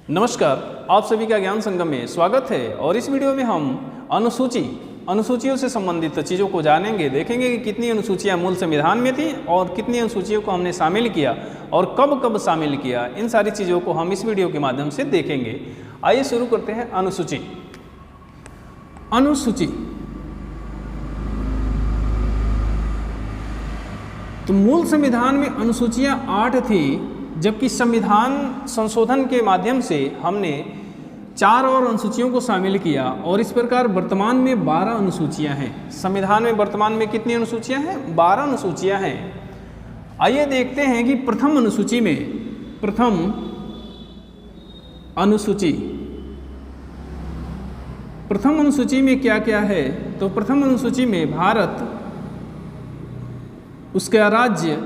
नमस्कार, आप सभी का ज्ञान संगम में स्वागत है। और इस वीडियो में हम अनुसूचियों से संबंधित चीज़ों को जानेंगे, देखेंगे कि कितनी अनुसूचियां मूल संविधान में थी और कितनी अनुसूचियों को हमने शामिल किया और कब कब शामिल किया। इन सारी चीज़ों को हम इस वीडियो के माध्यम से देखेंगे। आइए शुरू करते हैं। अनुसूची तो मूल संविधान में अनुसूचियां 8 थी, जबकि संविधान संशोधन के माध्यम से हमने 4 और अनुसूचियों को शामिल किया और इस प्रकार वर्तमान में 12 अनुसूचियां हैं। संविधान में वर्तमान में कितनी अनुसूचियां हैं? 12 अनुसूचियां हैं। आइए देखते हैं कि प्रथम अनुसूची में क्या क्या है। तो प्रथम अनुसूची में भारत, उसका राज्य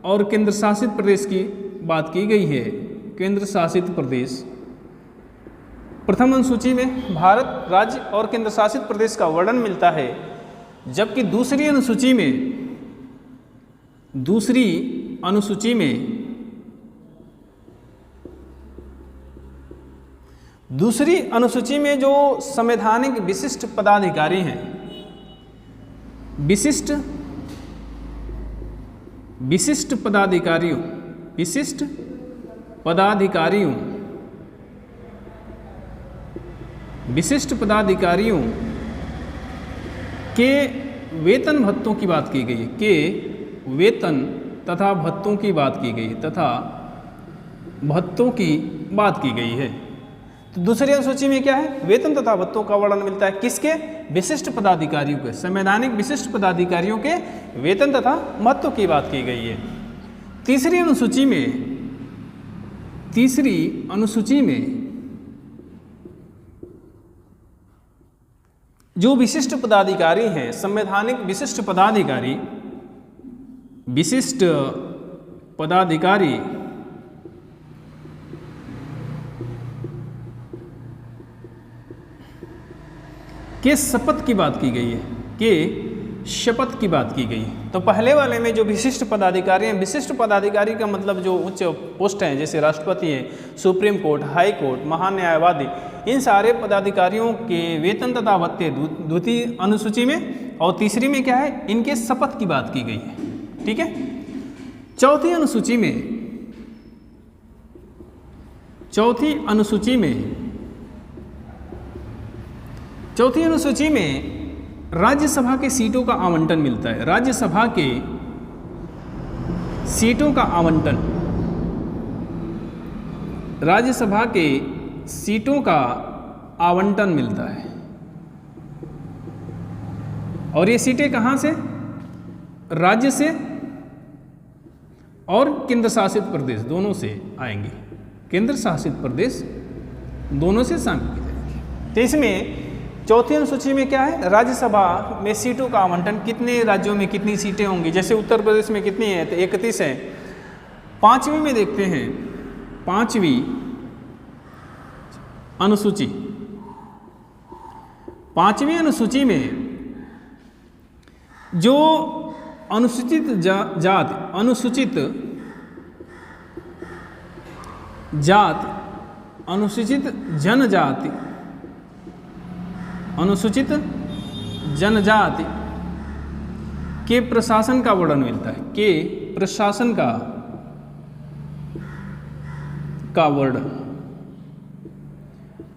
और केंद्र शासित प्रदेश की बात की गई है। केंद्र शासित प्रदेश, प्रथम अनुसूची में भारत, राज्य और केंद्र शासित प्रदेश का वर्णन मिलता है, जबकि दूसरी अनुसूची में जो संवैधानिक विशिष्ट पदाधिकारी हैं, विशिष्ट पदाधिकारियों के वेतन भत्तों की बात की गई है, तो दूसरी अनुसूची में क्या है? वेतन तथा भत्तों का वर्णन मिलता है। किसके? विशिष्ट पदाधिकारियों के, संवैधानिक विशिष्ट पदाधिकारियों के वेतन तथा भत्तों की बात की गई है। तीसरी अनुसूची में जो विशिष्ट पदाधिकारी हैं, संवैधानिक विशिष्ट पदाधिकारी के शपथ की बात की गई है। तो पहले वाले में जो विशिष्ट पदाधिकारी हैं, विशिष्ट पदाधिकारी का मतलब जो उच्च पोस्ट हैं, जैसे राष्ट्रपति हैं, सुप्रीम कोर्ट, हाई कोर्ट, महान्यायवादी, इन सारे पदाधिकारियों के वेतन तथा भत्ते द्वितीय अनुसूची में, और तीसरी में क्या है? इनके शपथ की बात की गई है। ठीक है। चौथी अनुसूची में राज्यसभा के सीटों का आवंटन मिलता है। राज्यसभा के सीटों का आवंटन मिलता है, और ये सीटें कहाँ से? राज्य से और केंद्र शासित प्रदेश दोनों से आएंगी। केंद्र शासित प्रदेश दोनों से शामिल की जाएंगी। तो इसमें चौथी अनुसूची में क्या है? राज्यसभा में सीटों का आवंटन, कितने राज्यों में कितनी सीटें होंगी। जैसे उत्तर प्रदेश में कितनी है? तो 31 है। पांचवी में देखते हैं, पांचवी अनुसूची में जो अनुसूचित जनजाति के प्रशासन का वर्णन मिलता है। के प्रशासन का वर्णन।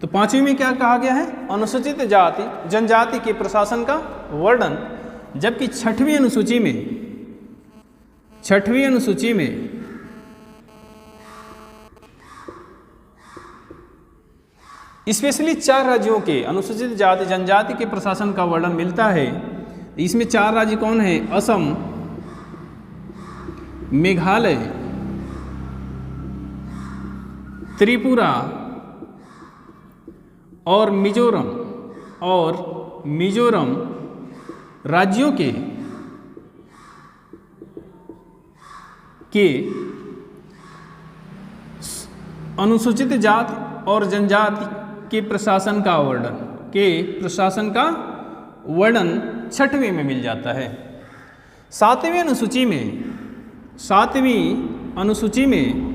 तो पांचवी में क्या कहा गया है? अनुसूचित जाति जनजाति के प्रशासन का वर्णन। जबकि छठवीं अनुसूची में स्पेशली 4 राज्यों के अनुसूचित जाति जनजाति के प्रशासन का वर्णन मिलता है। इसमें 4 राज्य कौन है? असम, मेघालय, त्रिपुरा और मिजोरम राज्यों के अनुसूचित जाति और जनजाति के प्रशासन का वर्णन छठवीं में मिल जाता है। सातवीं अनुसूची में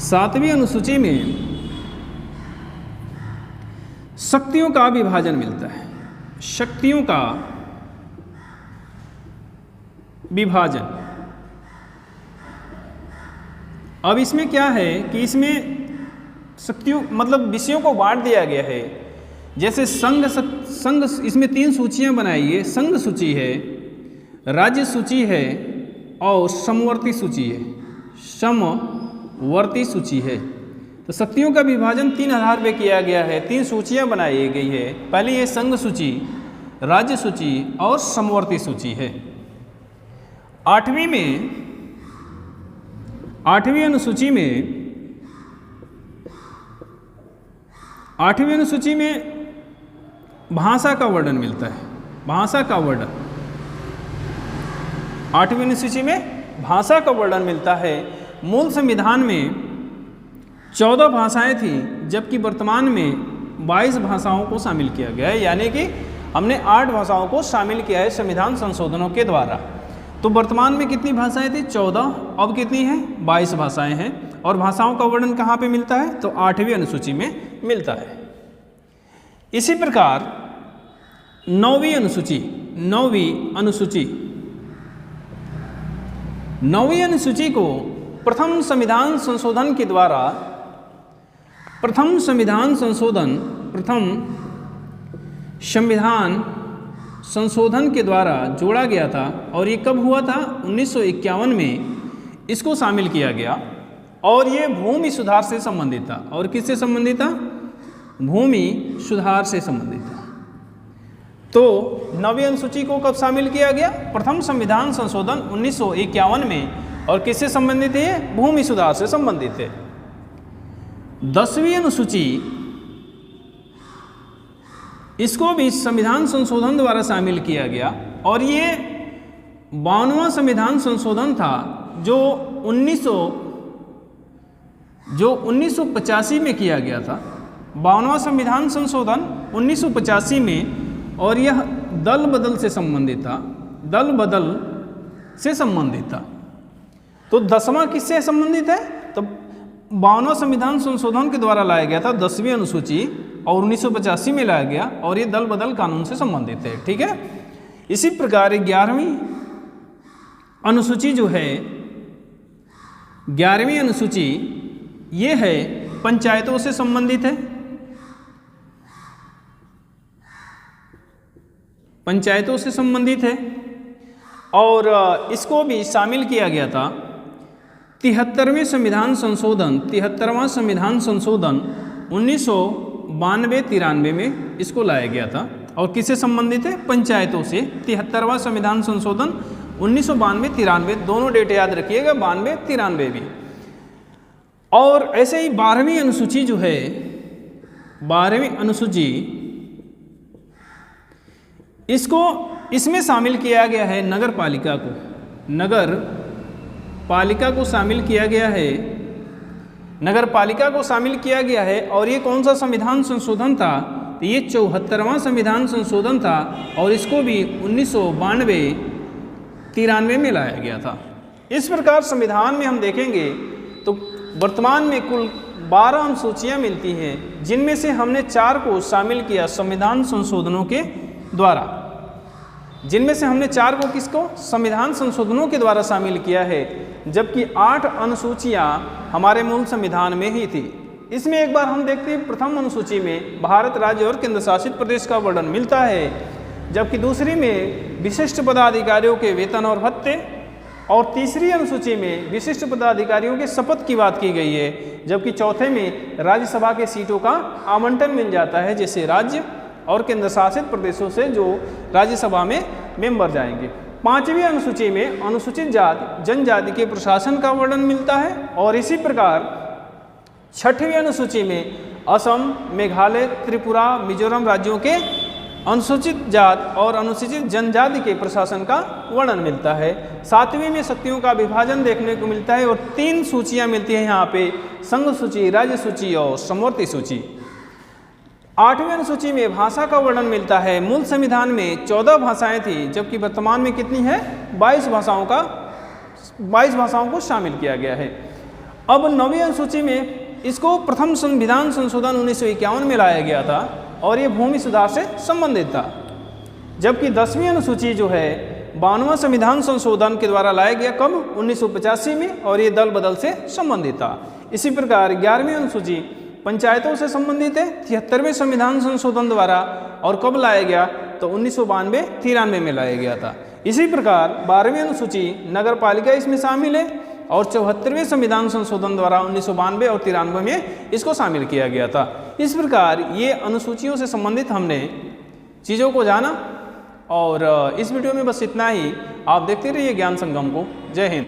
7वीं अनुसूची में शक्तियों का विभाजन मिलता है, शक्तियों का विभाजन। अब इसमें क्या है कि इसमें शक्तियों मतलब विषयों को बांट दिया गया है। जैसे संघ इसमें 3 सूचियां बनाई है, संघ सूची है, राज्य सूची है और समवर्ती सूची है, समवर्ती सूची है। तो शक्तियों का विभाजन 3 आधार पे किया गया है, 3 सूचियां बनाई गई है। पहली ये संघ सूची, राज्य सूची और समवर्ती सूची है। 8वीं अनुसूची में भाषा का वर्णन मिलता है, भाषा का वर्णन। 8वीं अनुसूची में भाषा का वर्णन मिलता है। मूल संविधान में 14 भाषाएं थी, जबकि वर्तमान में 22 भाषाओं को शामिल किया गया है, यानी कि हमने 8 भाषाओं को शामिल किया है संविधान संशोधनों के द्वारा। तो वर्तमान में कितनी भाषाएं थी? 14, अब कितनी हैं? 22 भाषाएं हैं। और भाषाओं का वर्णन कहाँ पे मिलता है? तो 8वीं अनुसूची में मिलता है। इसी प्रकार 9वीं अनुसूची को प्रथम संविधान संशोधन के द्वारा जोड़ा गया था। और ये कब हुआ था? 1951 में इसको शामिल किया गया और ये भूमि सुधार से संबंधित था। और किससे संबंधित था? भूमि सुधार से संबंधित था। तो 9वीं अनुसूची को कब शामिल किया गया? प्रथम संविधान संशोधन 1951 में। और किससे संबंधित है? भूमि सुधार से संबंधित है। 10वीं अनुसूची, इसको भी संविधान संशोधन द्वारा शामिल किया गया और ये 52वां संविधान संशोधन था जो 1985 में किया गया था। 52वां संविधान संशोधन 1985 में, और यह दल बदल से संबंधित था, दल बदल से संबंधित था। तो 10वां किससे संबंधित है? तो 52वां संविधान संशोधन के द्वारा लाया गया था 10वीं अनुसूची, और 1985 में लाया गया और ये दल बदल कानून से संबंधित है। ठीक है। इसी प्रकार 11वीं अनुसूची जो है, 11वीं अनुसूची ये है पंचायतों से संबंधित है, पंचायतों से संबंधित है। और इसको भी शामिल किया गया था 73वां संविधान संशोधन 1992-93 में इसको लाया गया था। और किससे संबंधित है? पंचायतों से। 73वां संविधान संशोधन 1992-93, दोनों डेट याद रखिएगा, 92-93 भी। और ऐसे ही 12वीं अनुसूची जो है, 12वीं अनुसूची, इसमें शामिल किया गया है नगर पालिका को शामिल किया गया है, नगर पालिका को शामिल किया गया है। और ये कौन सा संविधान संशोधन था? तो ये 74वां संविधान संशोधन था और इसको भी 1992-93 में लाया गया था। इस प्रकार संविधान में हम देखेंगे तो वर्तमान में कुल 12 अनुसूचियाँ मिलती हैं, जिनमें से हमने 4 को शामिल किया संविधान संशोधनों के द्वारा, जिनमें से हमने 4 को किसको? संविधान संशोधनों के द्वारा शामिल किया है, जबकि 8 अनुसूचियां हमारे मूल संविधान में ही थी। इसमें एक बार हम देखते हैं, प्रथम अनुसूची में भारत राज्य और केंद्र शासित प्रदेश का वर्णन मिलता है, जबकि दूसरी में विशिष्ट पदाधिकारियों के वेतन और भत्ते, और तीसरी अनुसूची में विशिष्ट पदाधिकारियों के शपथ की बात की गई है, जबकि चौथे में राज्यसभा के सीटों का आवंटन मिल जाता है, जैसे राज्य और केंद्र शासित प्रदेशों से जो राज्यसभा में मेंबर जाएंगे। 5वीं अनुसूची में अनुसूचित जाति जनजाति के प्रशासन का वर्णन मिलता है। और इसी प्रकार 6वीं अनुसूची में असम, मेघालय, त्रिपुरा, मिजोरम राज्यों के अनुसूचित जाति और अनुसूचित जनजाति के प्रशासन का वर्णन मिलता है। 7वीं में शक्तियों का विभाजन देखने को मिलता है और 3 सूचियां मिलती हैं यहाँ पे, संघ सूची, राज्य सूची और समवर्ती सूची। 8वीं अनुसूची में भाषा का वर्णन मिलता है। मूल संविधान में 14 भाषाएं थी, जबकि वर्तमान में कितनी है? 22 भाषाओं को शामिल किया गया है। अब 9वीं अनुसूची में इसको प्रथम संविधान संशोधन 1951 में लाया गया था और ये भूमि सुधार से संबंधित था, जबकि 10वीं अनुसूची जो है 92वां संविधान संशोधन के द्वारा लाया गया कब 1985 में, और ये दल बदल से संबंधित था। इसी प्रकार 11वीं अनुसूची पंचायतों से संबंधित है 73वें संविधान संशोधन द्वारा, और कब लाया गया तो 1992-93 में लाया गया था। इसी प्रकार 12वीं अनुसूची नगर पालिका इसमें शामिल है और 74वें संविधान संशोधन द्वारा 1992 और 93 में इसको शामिल किया गया था। इस प्रकार ये अनुसूचियों से संबंधित हमने चीज़ों को जाना, और इस वीडियो में बस इतना ही। आप देखते रहिए ज्ञान संगम को। जय हिंद।